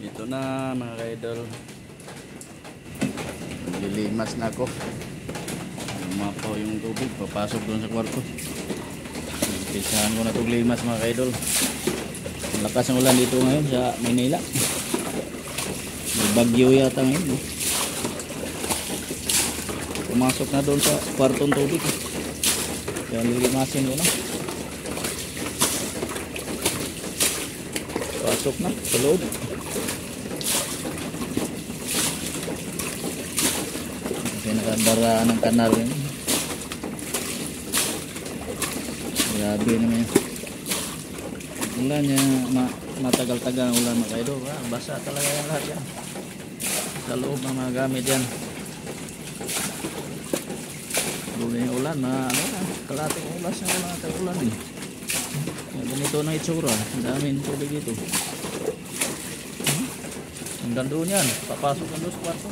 Dito na mga ka-idol. Lilimas na ako. Lumapaw yung tubig. Papasok doon sa kwarto. Umpisahan ko na itong limas mga ka-idol. Malakas ang ulan dito ngayon sa Maynila. May bagyo yata ngayon. Pumasok na doon sa kwartong tubig. Yan, lilimasin ko na. Pasok na sa loob. Pinakabara ng kanal yun. Grabe naman yun. Ulan niya, matagal-tagal ang ulan mga kaidol. Basa talaga yan lahat yan. Sa loob ng mga gamit yan. Dulo yung ulan, kalating ulas na ulan at ulan eh. Ganito na itsura. Ang daming tubig ito. Hanggang doon yan. Papasok ng doon sa kwarto.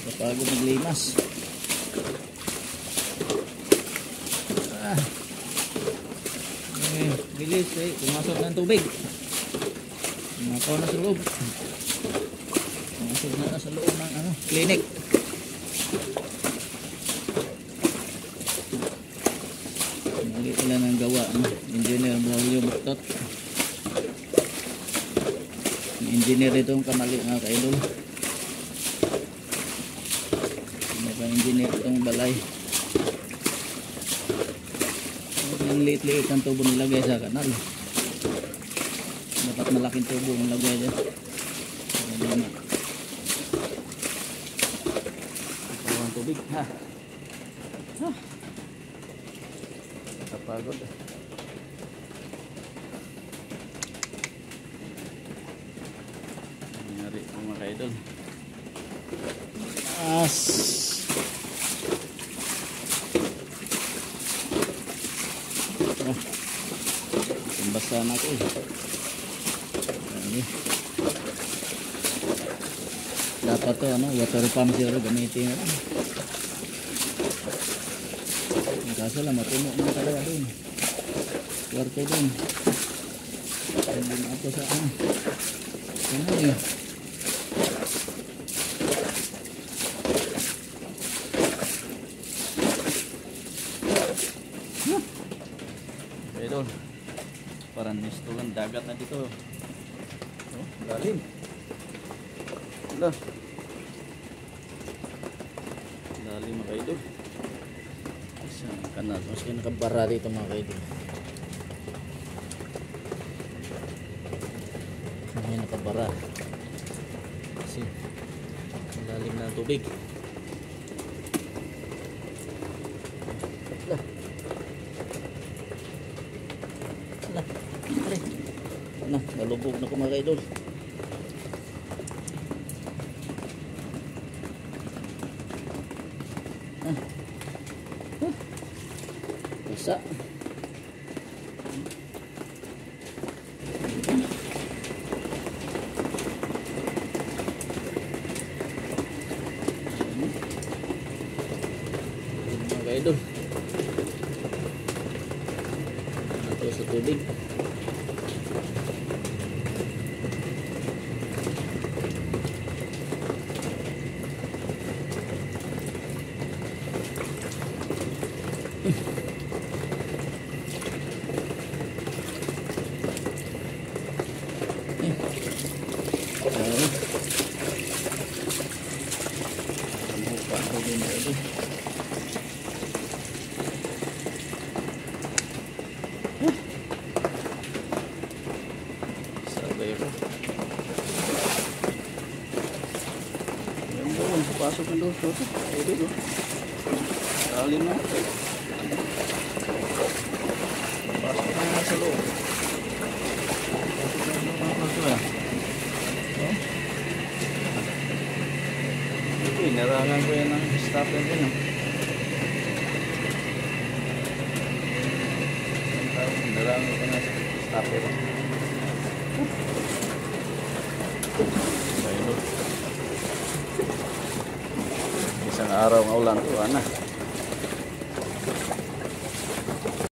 Kapagod maglimas. Bilis pumasok ng tubig. Pumasok na sa loob. Pumasok na sa loob ng clinic. Mali pala ng gawa engineer W. Buktot. Engineer itong kamali mga kaidol. Engineer itong balay. Yung liit-liit ang tubo nilagay sa kanal. Dapat malaking tubo nilagay dyan. Ang tubig ha. Kapagod. Nangyari po mga kaidol. Basta na ako dapat to water pump siguro gamitin kaso lang matuno na talaga dun kwarto dun hindi na ako sa idol. Parang nesto lang dagat na dito. Lalim. Wala. Lalim mga kaidol. Isang kanal. Mas kaya nakabara dito mga kaidol. May nakabara. Kasi lalim na tubig. Nalubog na ko mga kaidol. Basa. Mga kaidol. Ito sa tubig. Pasok ng doon. Ito doon. Lalim na. Pasok na sa loob. Pasok na sa loob. Ito inarangan ko yan ng stopper din. Inarangan ko na sa stopper. Isang araw ng ulan to, ana.